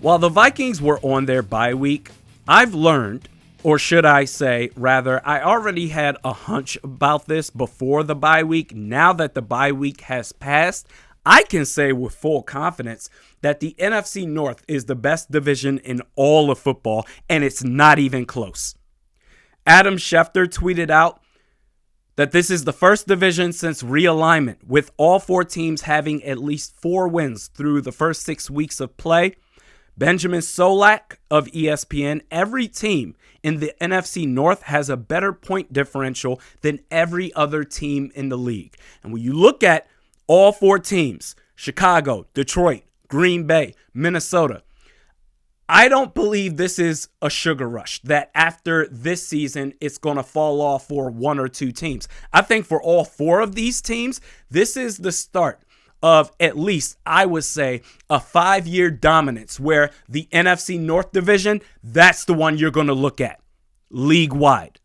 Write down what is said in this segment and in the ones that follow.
While the Vikings were on their bye week, I've learned, or should I say, rather, I already had a hunch about this before the bye week. Now that the bye week has passed, I can say with full confidence that the NFC North is the best division in all of football, and it's not even close. Adam Schefter tweeted out that this is the first division since realignment, with all four teams having at least 4 wins through the first 6 weeks of play. Benjamin Solak of ESPN, every team in the NFC North has a better point differential than every other team in the league. And when you look at all 4 teams, Chicago, Detroit, Green Bay, Minnesota, I don't believe this is a sugar rush, that after this season, it's going to fall off for 1 or 2 teams. I think for all 4 of these teams, this is the start of at least, I would say, a 5-year dominance where the NFC North division, that's the one you're going to look at league-wide.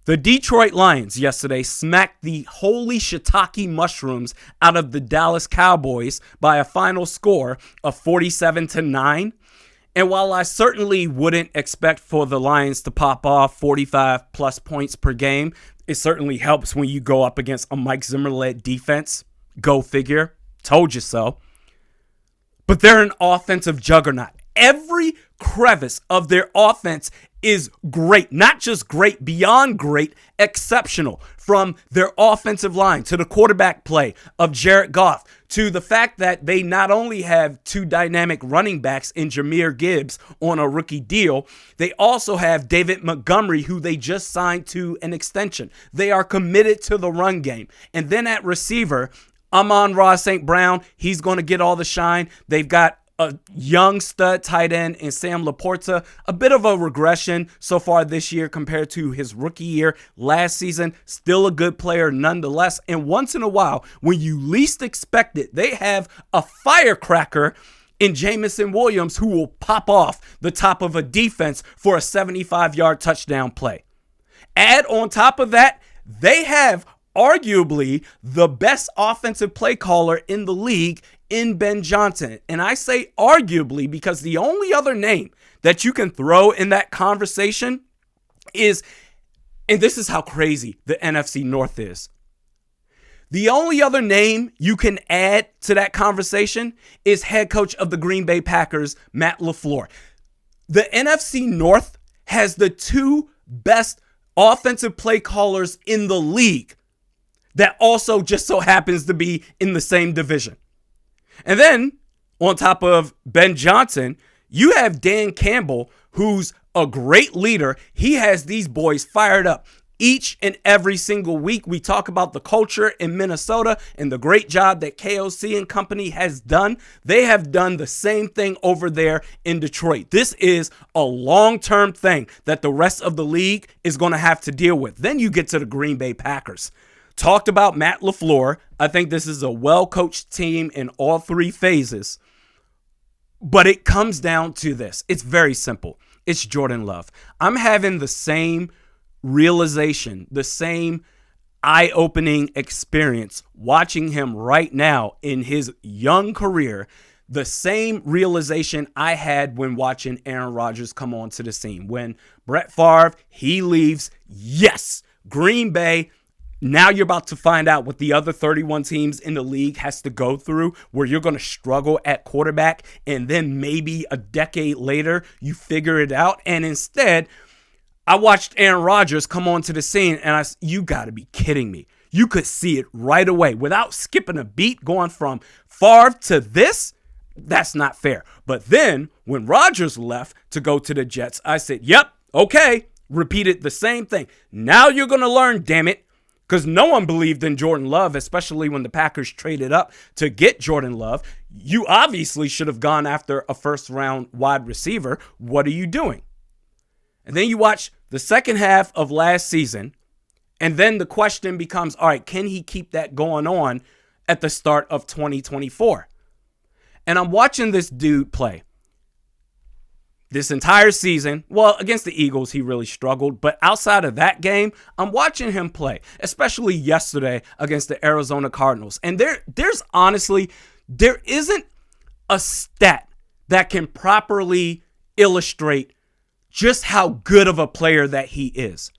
The Detroit Lions yesterday smacked the holy shiitake mushrooms out of the Dallas Cowboys by a final score of 47-9. And while I certainly wouldn't expect for the Lions to pop off 45-plus points per game, it certainly helps when you go up against a Mike Zimmer-led defense. Go figure. Told you so. But they're an offensive juggernaut. Every crevice of their offense is great. Not just great, beyond great, exceptional. From their offensive line to the quarterback play of Jared Goff to the fact that they not only have 2 dynamic running backs in Jahmyr Gibbs on a rookie deal, they also have David Montgomery, who they just signed to an extension. They are committed to the run game. And then at receiver, Amon-Ra St. Brown, he's going to get all the shine. They've got a young stud tight end in Sam Laporta, a bit of a regression so far this year compared to his rookie year last season. Still a good player nonetheless. And once in a while, when you least expect it, they have a firecracker in Jamison Williams who will pop off the top of a defense for a 75-yard touchdown play. Add on top of that, they have arguably the best offensive play caller in the league in Ben Johnson. And I say arguably because the only other name that you can throw in that conversation is, and this is how crazy the NFC North is, the only other name you can add to that conversation is head coach of the Green Bay Packers, Matt LaFleur. The NFC North has the 2 best offensive play callers in the league that also just so happens to be in the same division. And then, on top of Ben Johnson, you have Dan Campbell, who's a great leader. He has these boys fired up each and every single week. We talk about the culture in Minnesota and the great job that KOC and company has done. They have done the same thing over there in Detroit. This is a long-term thing that the rest of the league is going to have to deal with. Then you get to the Green Bay Packers. Talked about Matt LaFleur. I think this is a well-coached team in all 3 phases. But it comes down to this. It's very simple. It's Jordan Love. I'm having the same realization, the same eye-opening experience watching him right now in his young career, the same realization I had when watching Aaron Rodgers come onto the scene. When Brett Favre, he leaves, yes, Green Bay. Now you're about to find out what the other 31 teams in the league has to go through, where you're going to struggle at quarterback, and then maybe a decade later, you figure it out. And instead, I watched Aaron Rodgers come onto the scene, and you got to be kidding me. You could see it right away without skipping a beat, going from Favre to this. That's not fair. But then when Rodgers left to go to the Jets, I said, yep, okay, repeated the same thing. Now you're going to learn, damn it. Because no one believed in Jordan Love, especially when the Packers traded up to get Jordan Love. You obviously should have gone after a first-round wide receiver. What are you doing? And then you watch the second half of last season, and then the question becomes, all right, can he keep that going on at the start of 2024? And I'm watching this dude play. This entire season, well, against the Eagles, he really struggled. But outside of that game, I'm watching him play, especially yesterday against the Arizona Cardinals. And there isn't a stat that can properly illustrate just how good of a player that he is.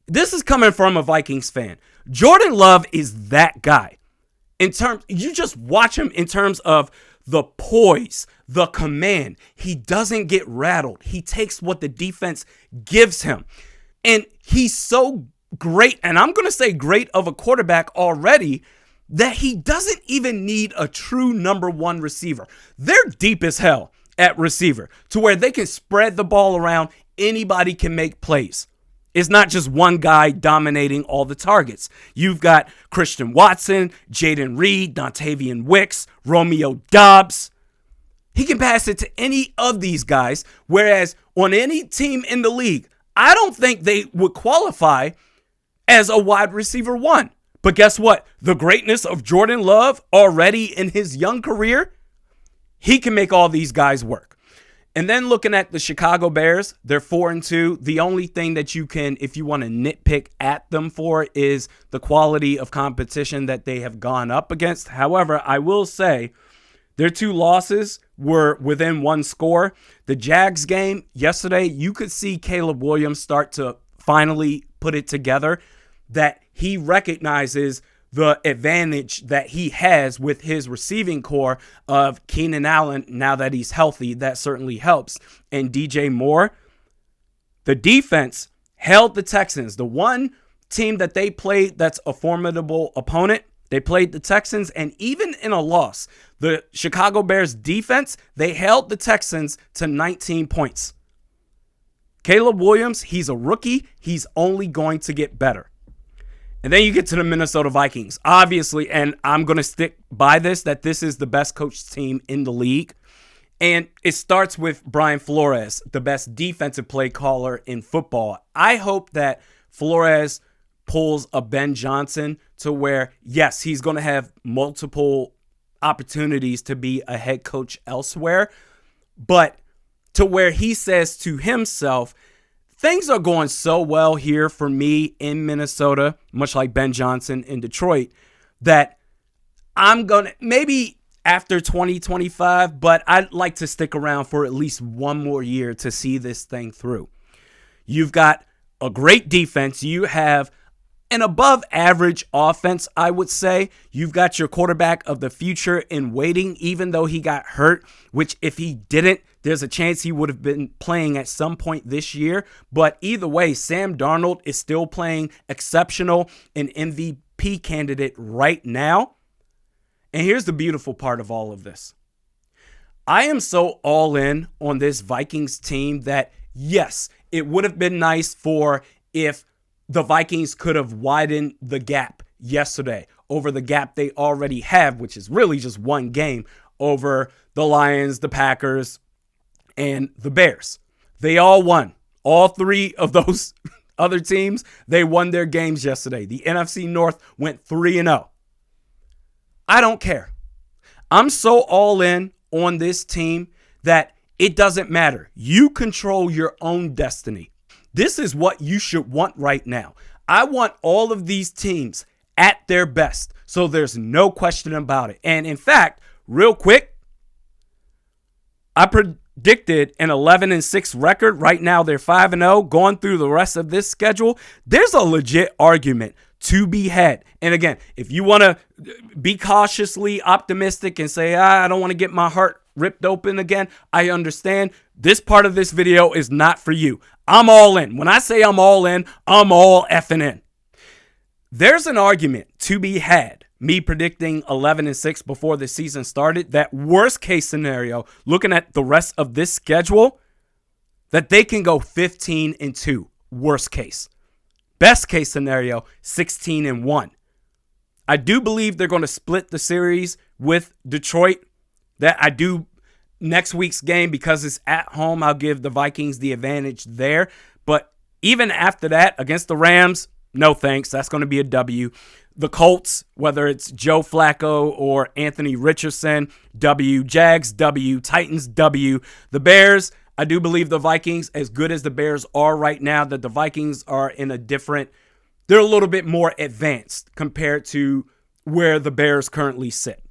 This is coming from a Vikings fan. Jordan Love is that guy. You just watch him in terms of the poise, the command. He doesn't get rattled. He takes what the defense gives him. And he's so great, and I'm going to say great of a quarterback already, that he doesn't even need a true number one receiver. They're deep as hell at receiver to where they can spread the ball around. Anybody can make plays. It's not just one guy dominating all the targets. You've got Christian Watson, Jaden Reed, Dontavian Wicks, Romeo Doubs. He can pass it to any of these guys, whereas on any team in the league, I don't think they would qualify as a wide receiver one. But guess what? The greatness of Jordan Love already in his young career, he can make all these guys work. And then looking at the Chicago Bears, they're 4-2. The only thing that you can, if you want to nitpick at them for, is the quality of competition that they have gone up against. However, I will say their 2 losses were within 1 score. The Jags game yesterday, you could see Caleb Williams start to finally put it together, that he recognizes the advantage that he has with his receiving core of Keenan Allen. Now that he's healthy, that certainly helps. And DJ Moore, the defense held the Texans. The one team that they played that's a formidable opponent, they played the Texans. And even in a loss, the Chicago Bears defense, they held the Texans to 19 points. Caleb Williams, he's a rookie. He's only going to get better. And then you get to the Minnesota Vikings, obviously, and I'm going to stick by this, that this is the best coached team in the league. And it starts with Brian Flores, the best defensive play caller in football. I hope that Flores pulls a Ben Johnson to where, yes, he's going to have multiple opportunities to be a head coach elsewhere, but to where he says to himself, things are going so well here for me in Minnesota, much like Ben Johnson in Detroit, that I'm going to, maybe after 2025, but I'd like to stick around for at least one more year to see this thing through. You've got a great defense. You have an above average offense, I would say. You've got your quarterback of the future in waiting, even though he got hurt, which if he didn't, there's a chance he would have been playing at some point this year. But either way, Sam Darnold is still playing exceptional, an MVP candidate right now. And here's the beautiful part of all of this. I am so all in on this Vikings team that, yes, it would have been nice for if the Vikings could have widened the gap yesterday over the gap they already have, which is really just one game, over the Lions, the Packers, and the Bears. They all won. All 3 of those other teams, they won their games yesterday. The NFC North went 3-0. I don't care. I'm so all in on this team that it doesn't matter. You control your own destiny. This is what you should want right now. I want all of these teams at their best, so there's no question about it. And in fact, real quick, I predicted an 11-6 record. Right now, they're 5-0. Going through the rest of this schedule, there's a legit argument to be had. And again, if you want to be cautiously optimistic and say, I don't want to get my heart ripped open again, I understand. This part of this video is not for you. I'm all in. When I say I'm all in, I'm all effing in. There's an argument to be had, me predicting 11-6 before the season started, that worst case scenario, looking at the rest of this schedule, that they can go 15-2, worst case. Best case scenario, 16-1. I do believe they're going to split the series with Detroit. That I do next week's game, because it's at home, I'll give the Vikings the advantage there. But even after that, against the Rams, no thanks. That's going to be a W. The Colts, whether it's Joe Flacco or Anthony Richardson, W. Jags, W. Titans, W. The Bears, I do believe the Vikings, as good as the Bears are right now, that the Vikings are in a different, they're a little bit more advanced compared to where the Bears currently sit.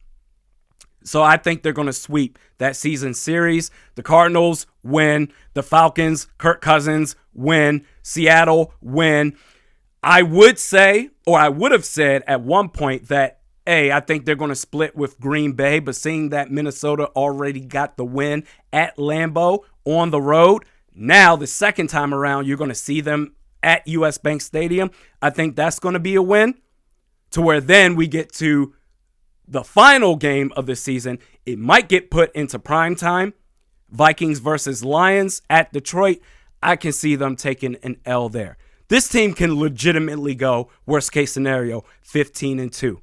So I think they're going to sweep that season series. The Cardinals win. The Falcons, Kirk Cousins, win. Seattle, win. I would say, or I would have said at one point that, I think they're going to split with Green Bay, but seeing that Minnesota already got the win at Lambeau on the road, now the second time around, you're going to see them at US Bank Stadium. I think that's going to be a win, to where then we get to the final game of the season. It might get put into prime time. Vikings versus Lions at Detroit. I can see them taking an L there. This team can legitimately go, worst case scenario, 15-2.